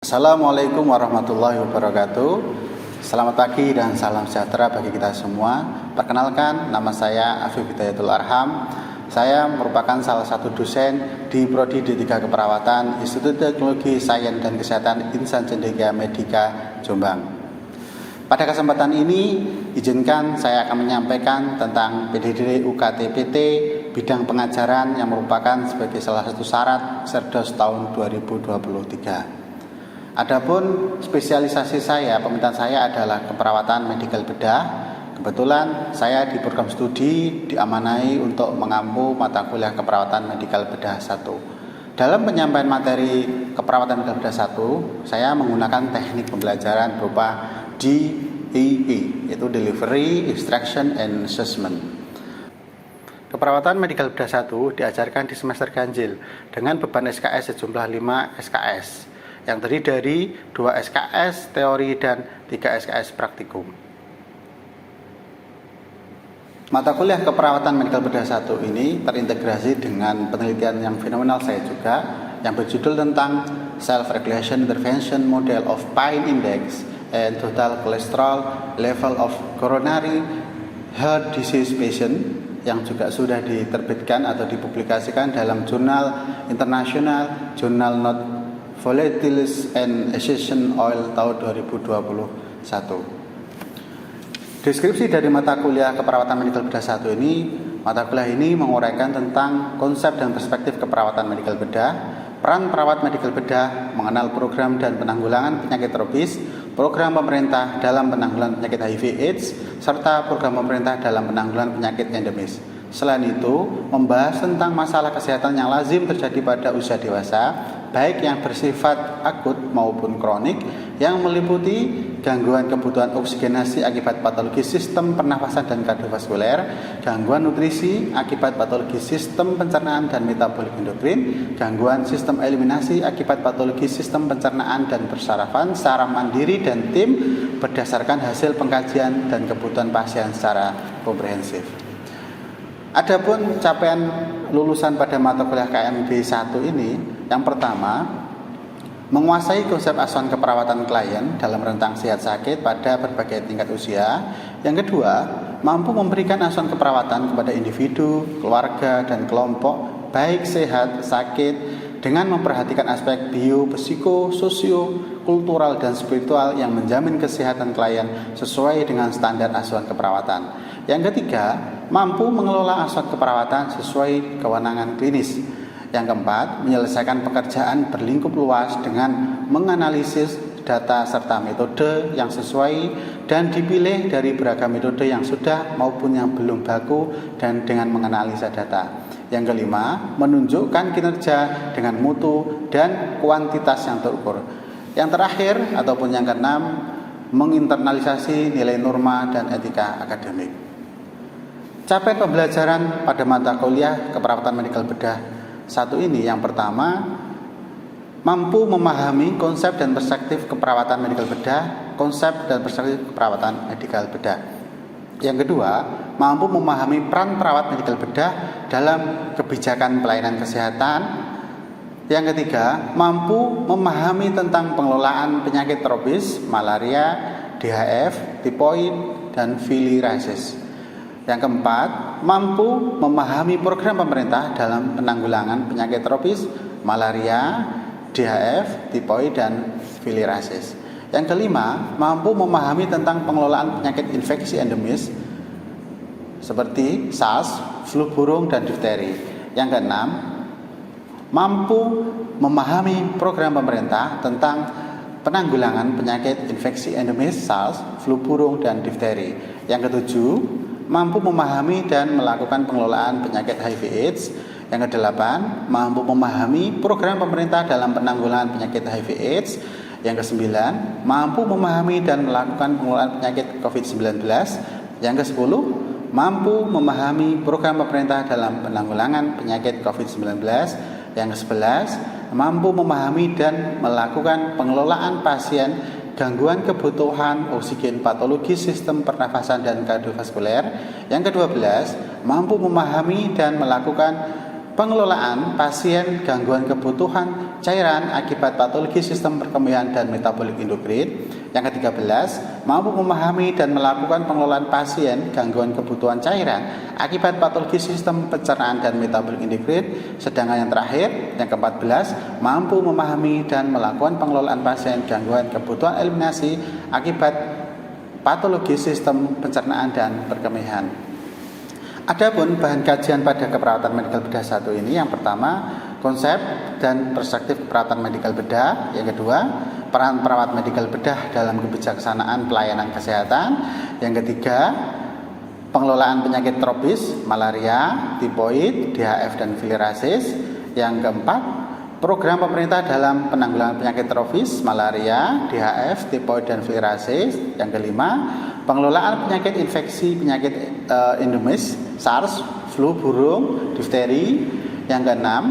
Assalamualaikum warahmatullahi wabarakatuh. Selamat pagi dan salam sejahtera bagi kita semua. Perkenalkan, nama saya Afif Hidayatul Arham. Saya merupakan salah satu dosen di Prodi D3 Keperawatan Institut Teknologi Sains dan Kesehatan Insan Cendekia Medika Jombang. Pada kesempatan ini, izinkan saya akan menyampaikan tentang PDD UKT-PT bidang pengajaran yang merupakan sebagai salah satu syarat Serdos tahun 2023. Adapun spesialisasi saya, peminatan saya adalah keperawatan medikal bedah. Kebetulan saya di program studi diamanai untuk mengampu mata kuliah keperawatan medikal bedah 1. Dalam penyampaian materi keperawatan medikal bedah 1, saya menggunakan teknik pembelajaran berupa DEE, yaitu Delivery, Extraction, and Assessment. Keperawatan medikal bedah 1 diajarkan di semester ganjil dengan beban SKS sejumlah 5 SKS yang terdiri dari 2 SKS teori dan 3 SKS praktikum. Mata kuliah keperawatan medikal bedah 1 ini terintegrasi dengan penelitian yang fenomenal saya juga, yang berjudul tentang Self-Regulation Intervention Model of Pain Index and Total Cholesterol Level of Coronary Heart Disease Patient, yang juga sudah diterbitkan atau dipublikasikan dalam jurnal internasional Journal Not Volatiles and Essential Oil tahun 2021. Deskripsi dari mata kuliah keperawatan medikal bedah 1 ini, mata kuliah ini menguraikan tentang konsep dan perspektif keperawatan medikal bedah, peran perawat medikal bedah, mengenal program dan penanggulangan penyakit tropis, program pemerintah dalam penanggulangan penyakit HIV/AIDS, serta program pemerintah dalam penanggulangan penyakit endemis. Selain itu, membahas tentang masalah kesehatan yang lazim terjadi pada usia dewasa, baik yang bersifat akut maupun kronik, yang meliputi gangguan kebutuhan oksigenasi akibat patologi sistem pernafasan dan kardiovaskuler, gangguan nutrisi akibat patologi sistem pencernaan dan metabolik endokrin, gangguan sistem eliminasi akibat patologi sistem pencernaan dan persarafan secara mandiri dan tim berdasarkan hasil pengkajian dan kebutuhan pasien secara komprehensif. Adapun capaian lulusan pada mata kuliah KMB 1 ini, yang pertama, menguasai konsep asuhan keperawatan klien dalam rentang sehat sakit pada berbagai tingkat usia. Yang kedua, mampu memberikan asuhan keperawatan kepada individu, keluarga, dan kelompok baik sehat, sakit, dengan memperhatikan aspek bio, psiko, sosio, kultural, dan spiritual yang menjamin kesehatan klien sesuai dengan standar asuhan keperawatan. Yang ketiga, mampu mengelola asuhan keperawatan sesuai kewenangan klinis. Yang keempat, menyelesaikan pekerjaan berlingkup luas dengan menganalisis data serta metode yang sesuai dan dipilih dari beragam metode yang sudah maupun yang belum baku dan dengan menganalisa data. Yang kelima, menunjukkan kinerja dengan mutu dan kuantitas yang terukur. Yang terakhir ataupun yang keenam, menginternalisasi nilai norma dan etika akademik. Capaian pembelajaran pada mata kuliah keperawatan medikal bedah 1 ini, yang pertama, mampu memahami konsep dan perspektif keperawatan medikal bedah, konsep dan perspektif keperawatan medikal bedah. Yang kedua, mampu memahami peran perawat medikal bedah dalam kebijakan pelayanan kesehatan. Yang ketiga, mampu memahami tentang pengelolaan penyakit tropis, malaria, DHF, tipoid, dan filariasis. Yang keempat, mampu memahami program pemerintah dalam penanggulangan penyakit tropis, malaria, DHF, tipoid, dan filariasis. Yang kelima, mampu memahami tentang pengelolaan penyakit infeksi endemis seperti SARS, flu burung, dan difteri. Yang keenam, mampu memahami program pemerintah tentang penanggulangan penyakit infeksi endemis SARS, flu burung, dan difteri. Yang ketujuh, mampu memahami dan melakukan pengelolaan penyakit HIV/AIDS. Yang kedelapan, mampu memahami program pemerintah dalam penanggulangan penyakit HIV/AIDS. Yang kesembilan, mampu memahami dan melakukan pengelolaan penyakit COVID-19. Yang kesepuluh, mampu memahami program pemerintah dalam penanggulangan penyakit COVID-19. Yang kesebelas, mampu memahami dan melakukan pengelolaan pasien gangguan kebutuhan oksigen patologi sistem pernafasan dan kardiovaskuler. Yang ke-12, mampu memahami dan melakukan pengelolaan pasien gangguan kebutuhan cairan akibat patologi sistem perkemihan dan metabolik endokrin. Yang ke-13, mampu memahami dan melakukan pengelolaan pasien gangguan kebutuhan cairan akibat patologi sistem pencernaan dan metabolik endokrin. Sedangkan yang terakhir, yang ke-14, mampu memahami dan melakukan pengelolaan pasien gangguan kebutuhan eliminasi akibat patologi sistem pencernaan dan perkemihan. Adapun bahan kajian pada keperawatan medikal bedah 1 ini, yang pertama, konsep dan perspektif keperawatan medikal bedah. Yang kedua, peran perawat medikal bedah dalam kebijaksanaan pelayanan kesehatan. Yang ketiga, pengelolaan penyakit tropis, malaria, tifoid, DHF dan filariasis. Yang keempat, program pemerintah dalam penanggulangan penyakit tropis, malaria, DHF, tifoid dan filariasis. Yang kelima, pengelolaan penyakit infeksi penyakit endemis, SARS, flu burung, difteri. Yang keenam,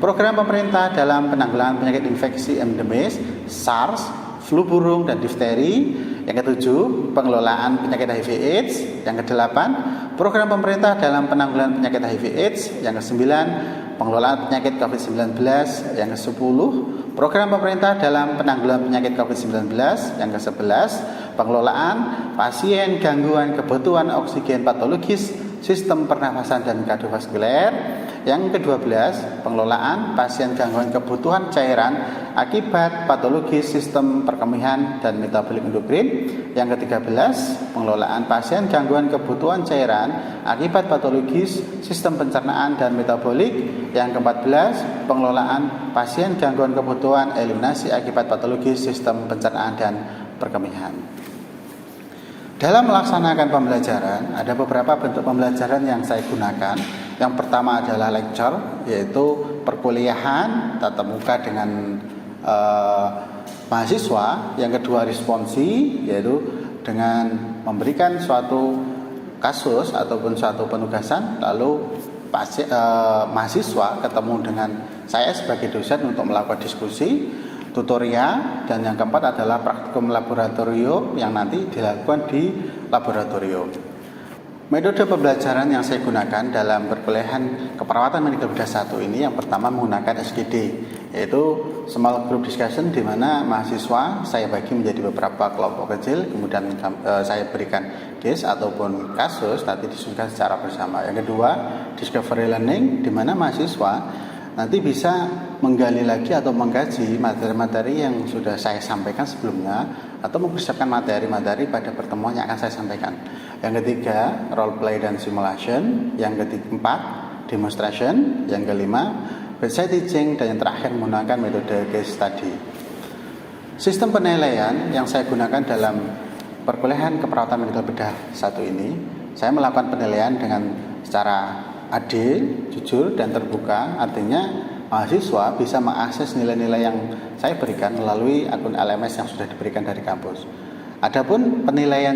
program pemerintah dalam penanggulangan penyakit infeksi endemis, SARS, flu burung dan difteri. Yang ketujuh, pengelolaan penyakit HIV/AIDS. Yang kedelapan, program pemerintah dalam penanggulangan penyakit HIV/AIDS. Yang kesembilan, pengelolaan penyakit COVID-19. Yang ke-10, program pemerintah dalam penanggulangan penyakit COVID-19. Yang ke-11, pengelolaan pasien gangguan kebutuhan oksigen patologis sistem pernafasan dan kardiovaskuler. Yang ke-12, pengelolaan pasien gangguan kebutuhan cairan akibat patologis sistem perkemihan dan metabolik endokrin. Yang ke-13, pengelolaan pasien gangguan kebutuhan cairan akibat patologis sistem pencernaan dan metabolik. Yang ke-14, pengelolaan pasien gangguan kebutuhan eliminasi akibat patologis sistem pencernaan dan perkemihan. Dalam melaksanakan pembelajaran, ada beberapa bentuk pembelajaran yang saya gunakan. Yang pertama adalah lecture, yaitu perkuliahan tatap muka dengan mahasiswa. Yang kedua responsi, yaitu dengan memberikan suatu kasus ataupun suatu penugasan, lalu mahasiswa ketemu dengan saya sebagai dosen untuk melakukan diskusi, tutorial. Dan yang keempat adalah praktikum laboratorium yang nanti dilakukan di laboratorium. Metode pembelajaran yang saya gunakan dalam perkuliahan keperawatan medikal bedah 1 ini, yang pertama menggunakan SGD, yaitu small group discussion, di mana mahasiswa saya bagi menjadi beberapa kelompok kecil, kemudian saya berikan case ataupun kasus nanti disusun secara bersama. Yang kedua, discovery learning, di mana mahasiswa nanti bisa menggali lagi atau mengkaji materi-materi yang sudah saya sampaikan sebelumnya, atau mempersiapkan materi-materi pada pertemuan yang akan saya sampaikan. Yang ketiga, role play dan simulation. Yang keempat, demonstration. Yang kelima, bedside teaching. Dan yang terakhir, menggunakan metode case study. Sistem penilaian yang saya gunakan dalam perkuliahan keperawatan medikal bedah 1 ini, saya melakukan penilaian dengan secara adil, jujur, dan terbuka. Artinya mahasiswa bisa mengakses nilai-nilai yang saya berikan melalui akun LMS yang sudah diberikan dari kampus. Adapun penilaian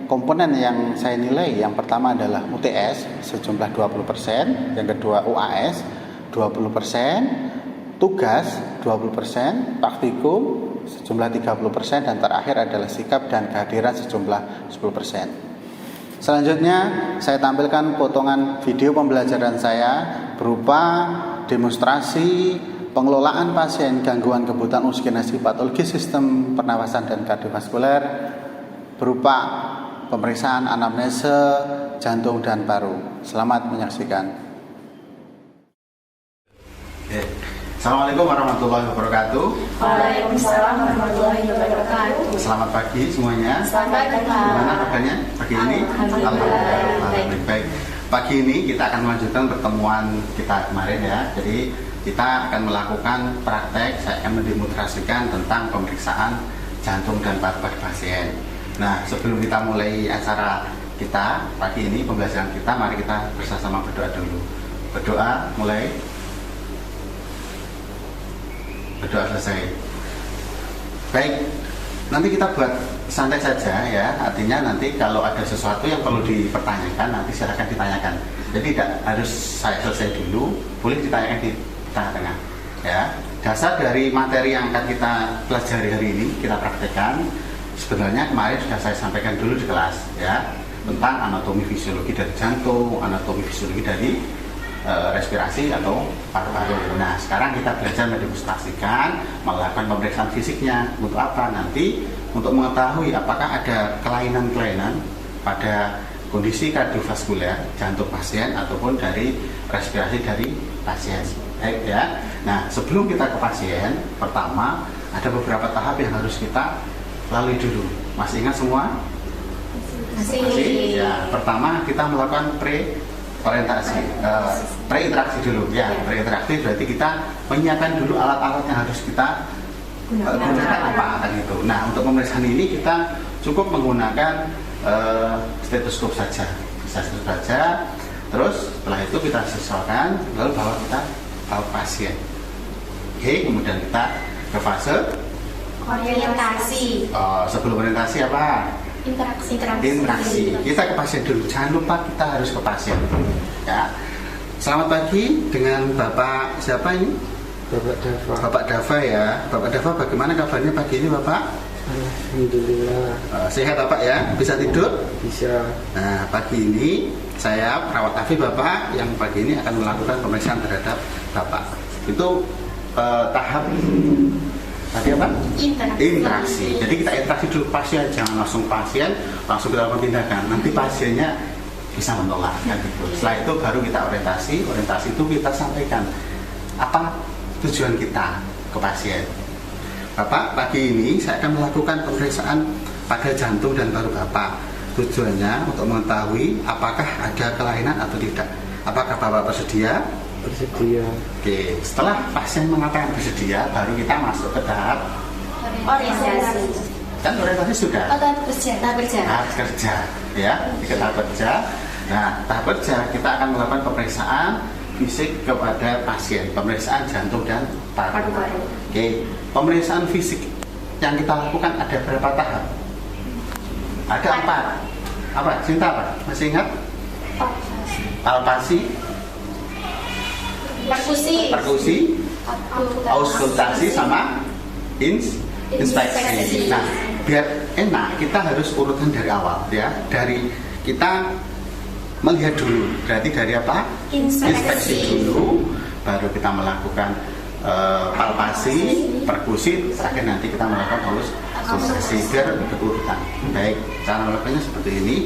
komponen yang saya nilai, yang pertama adalah UTS sejumlah 20%, yang kedua UAS 20%, tugas 20%, praktikum sejumlah 30%, dan terakhir adalah sikap dan kehadiran sejumlah 10%. Selanjutnya saya tampilkan potongan video pembelajaran saya berupa demonstrasi pengelolaan pasien gangguan kebutuhan oksigenasi patologis sistem pernafasan dan kardiovaskuler berupa pemeriksaan anamnese jantung dan paru. Selamat menyaksikan. Assalamualaikum warahmatullahi wabarakatuh. Waalaikumsalam warahmatullahi wabarakatuh. Selamat pagi semuanya. Selamat pagi. Gimana kabarnya pagi ini? Alhamdulillah. Baik. Pagi ini kita akan melanjutkan pertemuan kita kemarin ya. Jadi kita akan melakukan praktek. Saya akan mendemonstrasikan tentang pemeriksaan jantung dan paru pada pasien. Nah, sebelum kita mulai acara kita pagi ini, pembelajaran kita, mari kita bersama-sama berdoa dulu. Berdoa mulai. Berdoa selesai. Baik, nanti kita buat santai saja ya. Artinya nanti kalau ada sesuatu yang perlu dipertanyakan, nanti silakan ditanyakan. Jadi tidak harus saya selesai dulu, boleh ditanyakan di tengah-tengah ya. Dasar dari materi yang akan kita pelajari hari ini, kita praktekkan. Sebenarnya kemarin sudah saya sampaikan dulu di kelas ya, tentang anatomi fisiologi dari jantung, anatomi fisiologi dari respirasi atau paru-paru. Nah, sekarang kita belajar mendemonstrasikan melakukan pemeriksaan fisiknya. Untuk apa? Nanti untuk mengetahui apakah ada kelainan-kelainan pada kondisi kardiovaskuler jantung pasien ataupun dari respirasi dari pasien. Baik ya. Nah, sebelum kita ke pasien, pertama ada beberapa tahap yang harus kita lalui dulu. Masih ingat semua? Masih. Ya, pertama kita melakukan pre-interaksi dulu ya. Pre-interaksi berarti kita menyiapkan dulu alat-alat yang harus kita gunakan apa kan itu. Nah, untuk pemeriksaan ini kita cukup menggunakan stetoskop saja. Stetoskop saja. Terus setelah itu kita sesuaikan, lalu bawa kita ke pasien. Oke, kemudian kita ke fase orientasi. Sebelum orientasi apa? Interaksi. Kita ke pasien dulu. Jangan lupa kita harus ke pasien. Ya. Selamat pagi dengan Bapak siapa ini? Bapak Dava. Bapak Dava ya. Bapak Dava, bagaimana kabarnya pagi ini Bapak? Alhamdulillah. Sehat Bapak ya? Bisa tidur? Bisa. Nah, pagi ini saya perawat Afi Bapak yang pagi ini akan melakukan pemeriksaan terhadap Bapak. Itu tahap tadi apa? Interaksi. Jadi kita interaksi dulu pasien, jangan langsung pasien langsung kita lakukan tindakan. Nanti pasiennya bisa menolak kan gitu. Setelah itu baru kita orientasi. Orientasi itu kita sampaikan apa tujuan kita ke pasien. Bapak, pagi ini saya akan melakukan pemeriksaan pada jantung dan paru Bapak. Tujuannya untuk mengetahui apakah ada kelainan atau tidak. Apakah Bapak bersedia? Bersedia. Oke, setelah pasien mengatakan bersedia, baru kita masuk ke tahap Orientasi. kan orientasi sudah. Tahap kerja. Tahap kerja, ya, ke tahap kerja. Nah, tahap kerja kita akan melakukan pemeriksaan fisik kepada pasien, pemeriksaan jantung dan paru. Oke, pemeriksaan fisik yang kita lakukan ada berapa tahap? Ada 4. Apa? Cinta apa? Masih ingat? Palpasi, perkusi, auskultasi sama inspeksi. Nah, biar enak kita harus urutan dari awal ya. Dari kita melihat dulu. Berarti dari apa? Inspeksi dulu, baru kita melakukan palpasi, perkusi, terakhir nanti kita melakukan auskultasi biar berurutan. Baik, cara melakukannya seperti ini.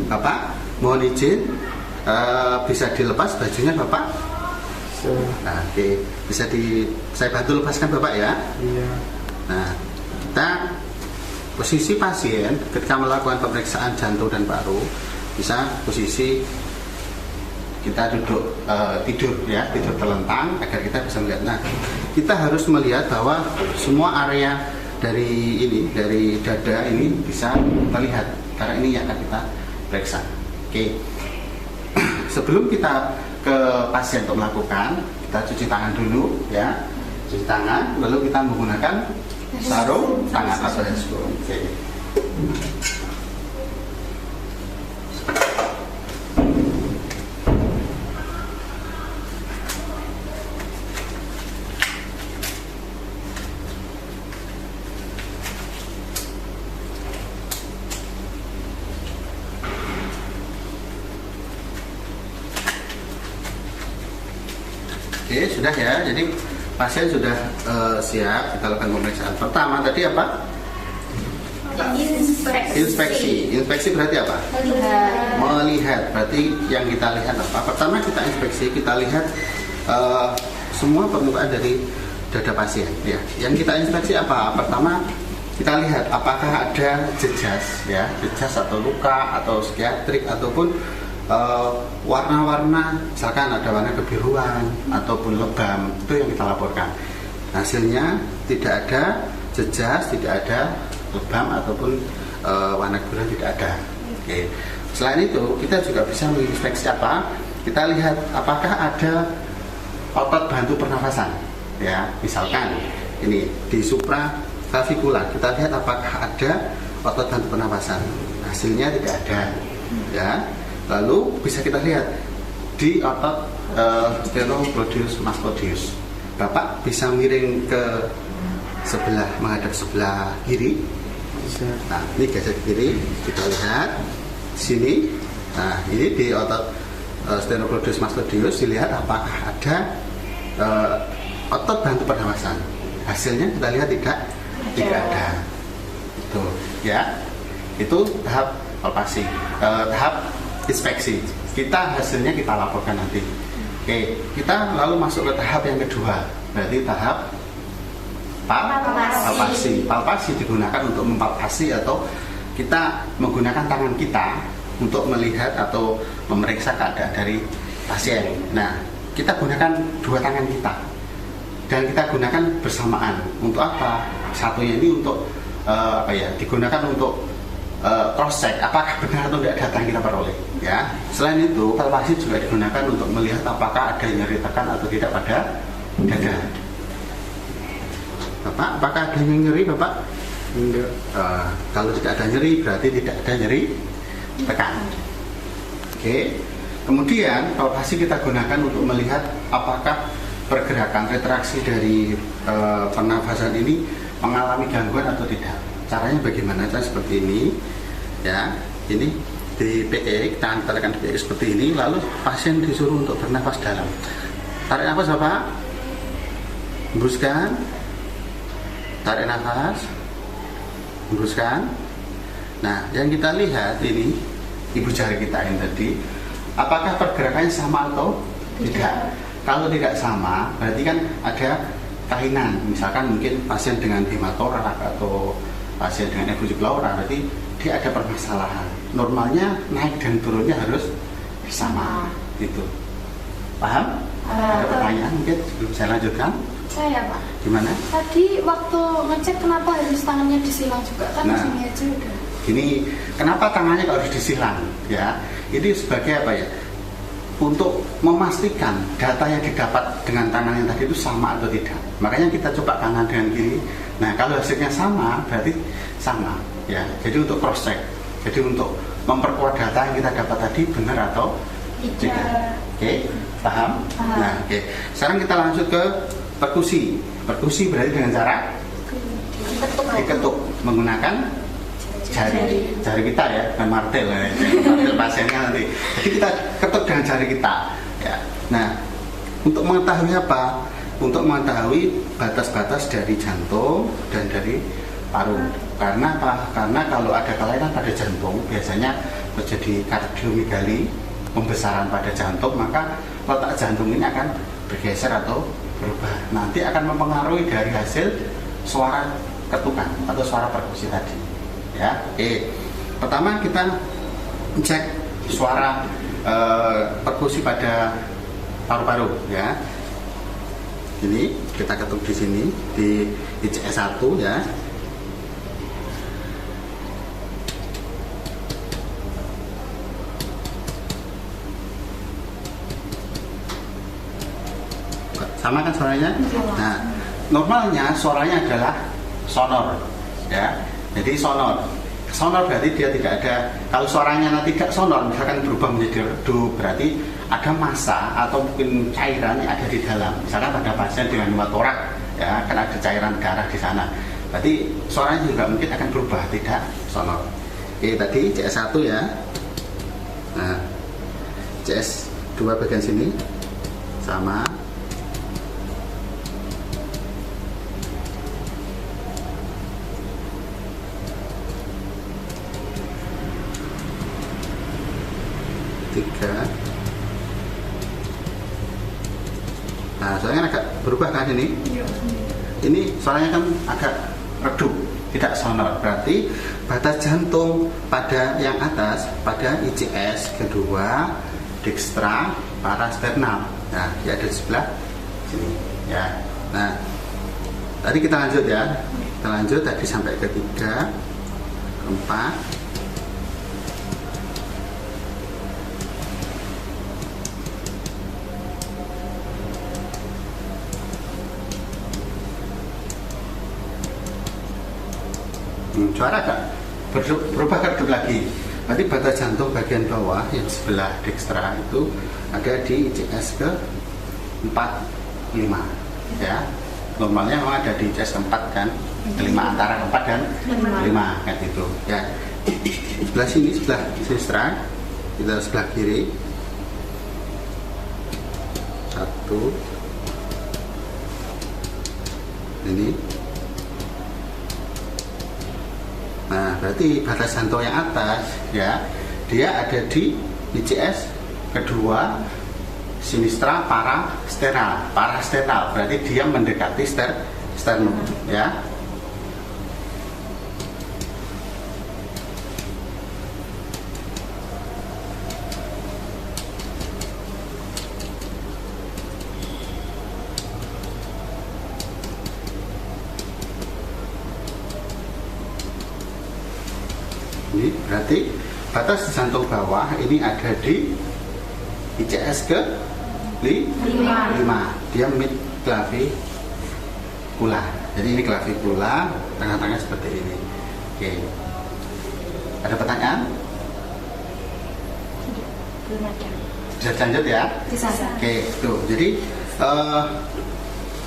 Bapak, mohon izin bisa dilepas bajunya Bapak? Nah, oke. Saya bantu lepaskan Bapak ya. Iya. Nah, kita posisi pasien ketika melakukan pemeriksaan jantung dan paru bisa posisi kita duduk tidur ya, tidur terlentang agar kita bisa melihat. Nah, kita harus melihat bahwa semua area dari dada ini bisa terlihat karena ini yang akan kita periksa. Oke. Sebelum kita ke pasien untuk melakukan, kita cuci tangan dulu ya. Cuci tangan, lalu kita menggunakan sarung tangan atau handscoon. Oke. Oke, sudah ya. Jadi pasien sudah siap. Kita lakukan pemeriksaan. Pertama tadi apa? Inspeksi. Inspeksi berarti apa? Melihat. Berarti yang kita lihat apa? Pertama kita inspeksi, kita lihat semua permukaan dari dada pasien. Ya. Yang kita inspeksi apa? Pertama kita lihat apakah ada jejas, ya, jejas atau luka atau psikiatrik ataupun warna-warna, misalkan ada warna kebiruan ataupun lebam, itu yang kita laporkan. Hasilnya tidak ada jejas, tidak ada lebam ataupun warna kebiruan, tidak ada. Oke. Selain itu kita juga bisa menginspeksi apa? Kita lihat apakah ada otot bantu pernafasan, ya, misalkan ini di supraklavikula, kita lihat apakah ada otot bantu pernafasan. Hasilnya tidak ada, ya. Lalu bisa kita lihat di otot sternocleidomastoideus masculinus. Bapak bisa miring ke sebelah, menghadap sebelah kiri. Bisa. Nah, ini geser ke kiri, kita lihat sini. Nah, ini di otot stenoglodus mastoideus, dilihat apakah ada otot bantu pernafasan. Hasilnya kita lihat tidak ada. Itu ya. Itu tahap palpasi, tahap inspeksi. Hasilnya kita laporkan nanti. Oke, kita lalu masuk ke tahap yang kedua. Berarti tahap palpasi. Palpasi digunakan untuk mempalpasi atau kita menggunakan tangan kita untuk melihat atau memeriksa keadaan dari pasien. Nah, kita gunakan dua tangan kita dan kita gunakan bersamaan. Untuk apa? Satunya ini untuk digunakan untuk cross check apakah benar atau tidak data yang kita peroleh. Ya. Selain itu, palpasi juga digunakan untuk melihat apakah ada nyeri tekan atau tidak pada dada. Bapak, apakah ada yang nyeri, Bapak? Enggak. Kalau tidak ada nyeri berarti tidak ada nyeri tekan. Oke. Kemudian palpasi kita gunakan untuk melihat apakah pergerakan retraksi dari pernafasan ini mengalami gangguan atau tidak. Caranya bagaimana? Cara seperti ini, ya. Ini di PE, kita tekan di PE seperti ini, lalu pasien disuruh untuk bernafas dalam. Tarik nafas, Bapak. Hembuskan. Tarik nafas. Hembuskan. Nah, yang kita lihat ini ibu jari kita yang tadi, apakah pergerakannya sama atau tidak? Kalau tidak sama, berarti kan ada kelainan. Misalkan mungkin pasien dengan hematorak atau pasien dengan effusi pleura, berarti dia ada permasalahan. Normalnya naik dan turunnya harus sama. Gitu. Paham? Ada pertanyaan mungkin sebelum saya lanjutkan? Saya, Pak. Gimana? Tadi waktu ngecek kenapa harus tangannya disilang juga? Kan di sini aja udah. Gini, kenapa tangannya harus disilang? Ya, ini sebagai apa ya? Untuk memastikan data yang didapat dengan tangan yang tadi itu sama atau tidak. Makanya kita coba kanan dengan kiri. Nah, kalau hasilnya sama, berarti sama. Ya, jadi untuk cross check. Jadi untuk memperkuat data yang kita dapat tadi benar atau tidak. Oke, paham? Nah, oke. Sekarang kita lanjut ke perkusi. Perkusi berarti dengan cara diketuk menggunakan jari kita ya, bukan martel ya. Martel pasiennya nanti. Jadi kita ketuk dengan jari kita ya. Nah, untuk mengetahui apa? Untuk mengetahui batas-batas dari jantung dan dari paru. Karena apa? Karena kalau ada kelainan pada jantung biasanya terjadi kardiomegali, pembesaran pada jantung, maka letak jantung ini akan bergeser atau berubah. Nanti akan mempengaruhi dari hasil suara ketukan atau suara perkusi tadi. Ya, pertama kita cek suara perkusi pada paru-paru. Ya, ini kita ketuk di sini di ICS 1 ya. Sama kan suaranya? Nah, normalnya suaranya adalah sonor, ya. Jadi sonor berarti dia tidak ada. Kalau suaranya tidak sonor, misalkan berubah menjadi redup, berarti ada massa atau mungkin cairan yang ada di dalam. Misalkan pada pasien dengan hematorak, ya, kan ada cairan darah di sana. Berarti suaranya juga mungkin akan berubah, tidak sonor. Oke, tadi CS1 ya. Nah, CS2 bagian sini sama. Nah, suaranya agak berubah kan ini? Ini suaranya kan agak redup, tidak sonor. Berarti batas jantung pada yang atas, pada ICS kedua, dekstra, parasternal. Nah, dia ada di sebelah sini. Ya. Nah, tadi kita lanjut ya. Kita lanjut tadi sampai ke 3, 4. Suara agak berubah redup lagi. Berarti batas jantung bagian bawah yang sebelah dekstra itu ada di ICS ke 4, 5 ya. Normalnya memang ada di ICS 4 kan, 5 antara 4 dan 5 kayak gitu ya. Sebelah sini, sebelah dekstra, kita sebelah kiri. satu. Ini. Nah, berarti batas jantung yang atas ya, dia ada di ICS kedua sinistra parasternal. Berarti dia mendekati sternum ya. Ini berarti batas jantung bawah ini ada di ICS ke 5. Dia mid clavicula. Jadi ini clavicula, tengah-tengah seperti ini. Oke. Ada pertanyaan? Belum ada. Bisa lanjut ya? Bisa. Oke, tuh. Jadi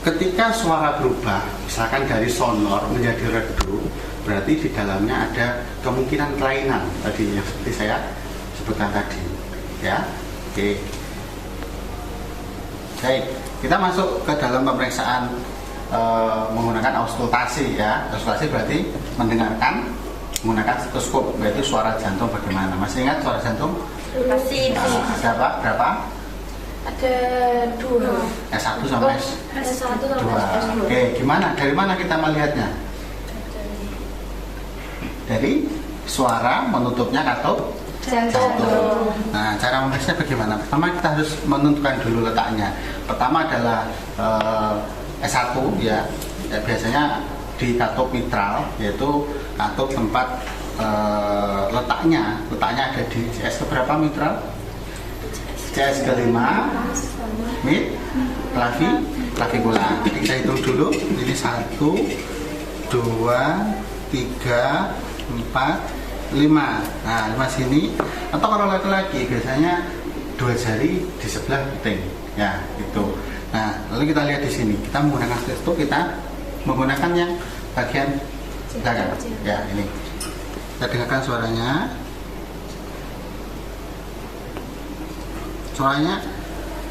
ketika suara berubah, misalkan dari sonor menjadi redu, berarti di dalamnya ada kemungkinan kelainan tadi yang seperti saya sebutkan tadi, ya. Oke. Baik, kita masuk ke dalam pemeriksaan menggunakan auskultasi ya. Auskultasi berarti mendengarkan menggunakan stetoskop, yaitu suara jantung bagaimana. Masih ingat suara jantung? Masih. Ada apa? Berapa? Ada 2. S1 sampai S1 S2. sampai S2. Oke, gimana? Dari mana kita melihatnya? Dari suara menutupnya katup jantung. Nah, cara memeriksanya bagaimana? Pertama kita harus menentukan dulu letaknya. Pertama adalah S1 ya. Biasanya di katup mitral, yaitu katup tempat letaknya ada di CS keberapa mitral? CS ke-5 mid clavicula. Jadi kita hitung dulu. Ini 1 2 3 4 5. Nah, 5 sini. Atau kalau laki-laki biasanya 2 jari di sebelah piting. Ya, itu. Nah, lalu kita lihat di sini. Kita menggunakan stetoskop, kita menggunakan yang bagian belakang. Ya, ini. Kita dengarkan suaranya. Suaranya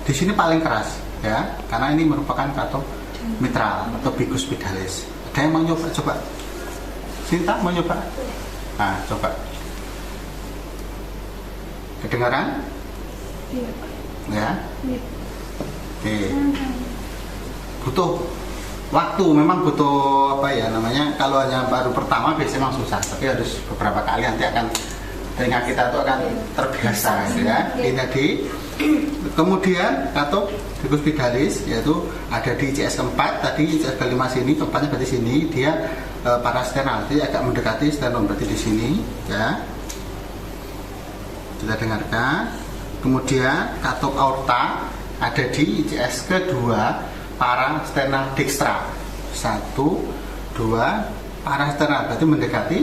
di sini paling keras, ya, karena ini merupakan katup mitral atau biguspitalis. Ada yang mau nyoba? Coba. Sinta mau nyoba? Nah, coba. Kedengaran? Iya. Ya. Iya. Oke. Butuh waktu, memang butuh apa ya namanya? Kalau hanya baru pertama biasanya memang susah, tapi harus beberapa kali nanti akan telinga kita itu akan terbiasa, ya. Ini tadi. Kemudian katup biguspitalis yaitu ada di ICS keempat, tadi ICS ke-5 sini, tempatnya berarti sini, dia parasternal, jadi agak mendekati sternum, berarti di sini, ya. Kita dengarkan. Kemudian katup aorta ada di ICS kedua parasternal dextra. 1 2 parasternal, berarti mendekati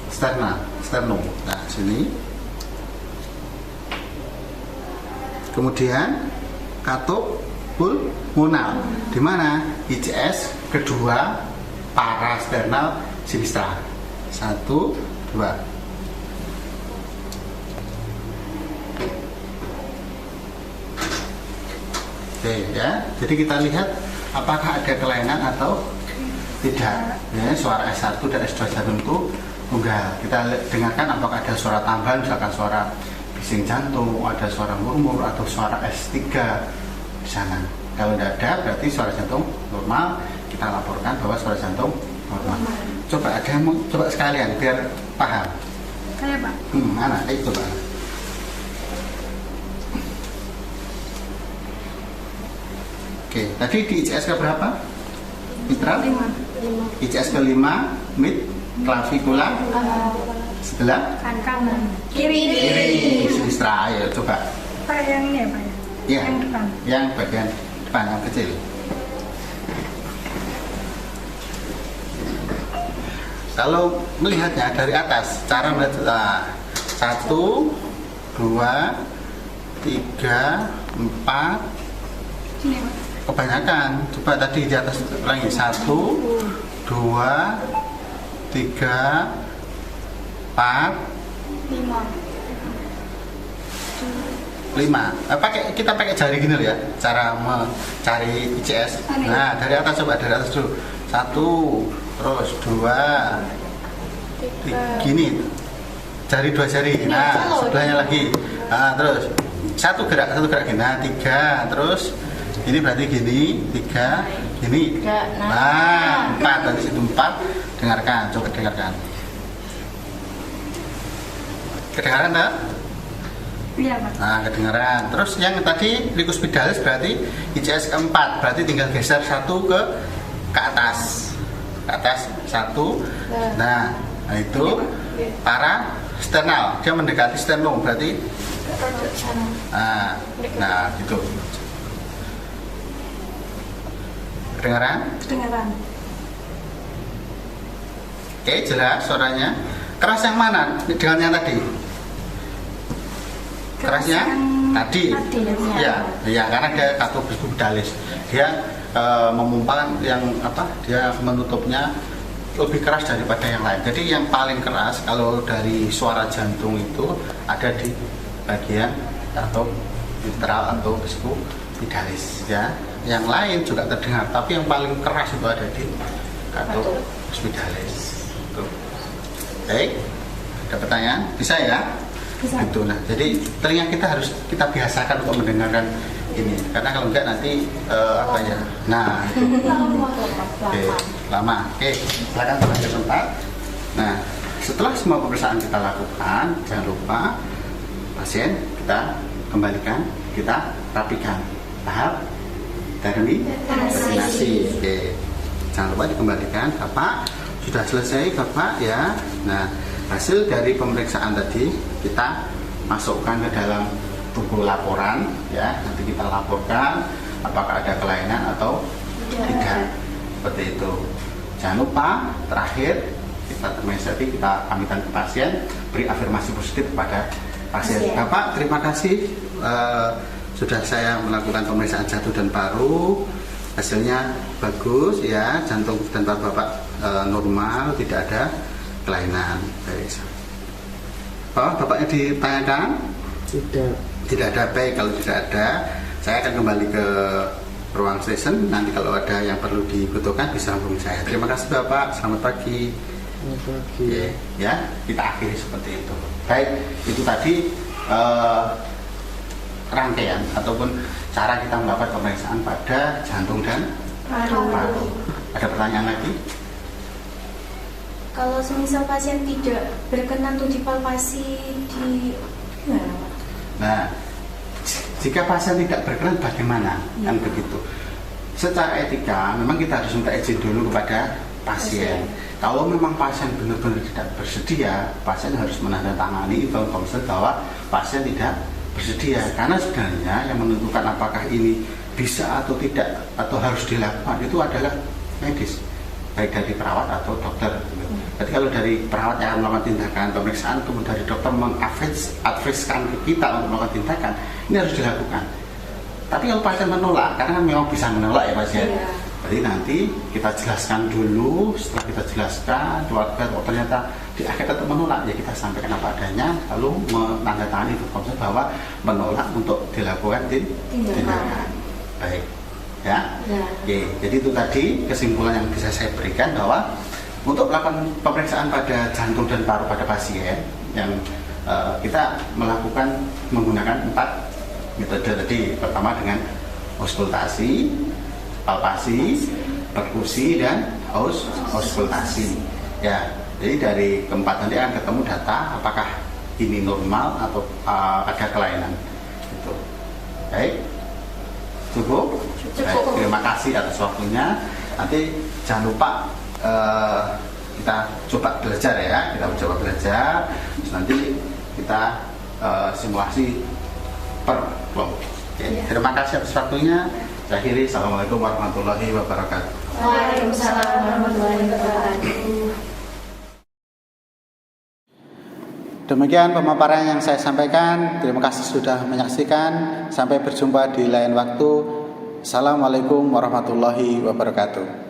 sternum. Nah, sini. Kemudian katup pulmonal, di mana ICS kedua parasternal sinistra. 1 2. Oke ya, jadi kita lihat apakah ada kelainan atau tidak. Ya, suara S1 dan S2 jantung itu tunggal. Kita dengarkan apakah ada suara tambahan, misalkan suara bising jantung, ada suara murmur atau suara S3 di sana. Kalau tidak ada, berarti suara jantung normal. Kita laporkan bahwa suara jantung normal. Coba ada yang mau coba sekalian biar paham. Saya Pak. Mana? Coba. Oke, tadi di ICS ke berapa? Mitral? 5. ICS ke 5 mid clavicula. Sebelah Kanan. Kiri. sinistra. Ayo coba. Pak yang ini ya Pak? Iya. Yang depan. Yang bagian depan yang kecil. Kalau melihatnya dari atas, cara melihat 1 2 3 4. Sini Pak. Kebanyakan. Coba tadi di atas ulangi. 1 2 3 4 5. 5 Kita pakai jari gini loh ya, cara mencari ICS. Nah, dari atas coba, dari atas dulu. 1, terus 2, gini. Jari 2 jari. Nah, sebelahnya lagi. Nah, terus satu gerak gini. Nah, 3, terus ini berarti gini, 3, gini. Nah, 4, dari situ 4. Dengarkan, coba dengarkan. Kedengaran tak? Iya, Pak. Nah, kedengaran. Terus yang tadi liquid spinalis berarti ICS keempat, berarti tinggal geser 1 ke atas. Ke atas 1. Nah, itu para sternal, dia mendekati sternum, berarti nah gitu. Kedengaran? Kedengaran. Oke, jelas suaranya. Keras yang mana dengan yang tadi? Kerasnya tadi. Ya, karena dia katobis spinalis. Dia memumpahkan yang dia menutupnya lebih keras daripada yang lain. Jadi yang paling keras kalau dari suara jantung itu ada di bagian atau mitral atau spinalis ya. Yang lain juga terdengar, tapi yang paling keras itu ada di atau spinalis. Baik, ada pertanyaan? Bisa ya? Bisa. Itu nah. Jadi telinga kita harus kita biasakan untuk mendengarkan ini, karena kalau enggak nanti Nah, itu. Oke, lama. Oke, silakan kembali ke tempat. Nah, setelah semua pemeriksaan kita lakukan, jangan lupa pasien kita kembalikan, kita rapikan tahap terminasi. Oke, jangan lupa dikembalikan. Bapak sudah selesai, Bapak ya. Nah, hasil dari pemeriksaan tadi kita masukkan ke dalam buku laporan ya. Nanti kita laporkan apakah ada kelainan atau tidak. Seperti itu. Jangan lupa terakhir kita termesati, kita pamitan ke pasien, beri afirmasi positif kepada pasien. Bapak, terima kasih sudah saya melakukan pemeriksaan jantung dan paru. Hasilnya bagus ya, jantung dan paru Bapak normal, tidak ada kelainan. Baik. Bapaknya ditanyakan? Tidak ada. Baik, kalau tidak ada, saya akan kembali ke ruang session. Nanti kalau ada yang perlu dibutuhkan bisa hubungi saya. Terima kasih Bapak, selamat pagi. Selamat pagi. Ya, kita akhiri seperti itu. Baik, itu tadi rangkaian ataupun cara kita melakukan pemeriksaan pada jantung dan paru. Ada pertanyaan lagi? Kalau semisal pasien tidak berkenan untuk dipalpasi di gimana, Pak? Nah, jika pasien tidak berkenan bagaimana? Kan begitu. Secara etika memang kita harus minta izin dulu kepada pasien. Kalau memang pasien benar-benar tidak bersedia, pasien harus menandatangani inform consent bahwa pasien tidak bersedia. Karena sebenarnya yang menentukan apakah ini bisa atau tidak atau harus dilakukan itu adalah medis, baik dari perawat atau dokter. Jadi kalau dari perawat yang melakukan tindakan pemeriksaan, kemudian dari dokter mengadviskan ke kita untuk melakukan tindakan, ini harus dilakukan. Tapi kalau pasien menolak, karena kan memang bisa menolak ya pasien. Jadi nanti kita jelaskan dulu, setelah kita jelaskan, keluarga ternyata di akhir tetap menolak, ya kita sampaikan apa adanya, lalu menandatangani konsep bahwa menolak untuk dilakukan tindakan. Baik, ya. Oke, jadi itu tadi kesimpulan yang bisa saya berikan bahwa untuk melakukan pemeriksaan pada jantung dan paru pada pasien yang kita melakukan menggunakan 4 metode tadi. Pertama dengan auskultasi, palpasi, perkusi, dan auskultasi. Ya, jadi dari keempat nanti akan ketemu data apakah ini normal atau ada kelainan. Itu. Baik, cukup. Baik, terima kasih atas waktunya. Nanti jangan lupa kita coba belajar ya, terus nanti kita simulasi per kelompok. Terima kasih atas waktunya. Saya akhiri. Assalamualaikum warahmatullahi wabarakatuh. Waalaikumsalam warahmatullahi wabarakatuh. Demikian pemaparan yang saya sampaikan. Terima kasih sudah menyaksikan. Sampai berjumpa di lain waktu. Assalamualaikum warahmatullahi wabarakatuh.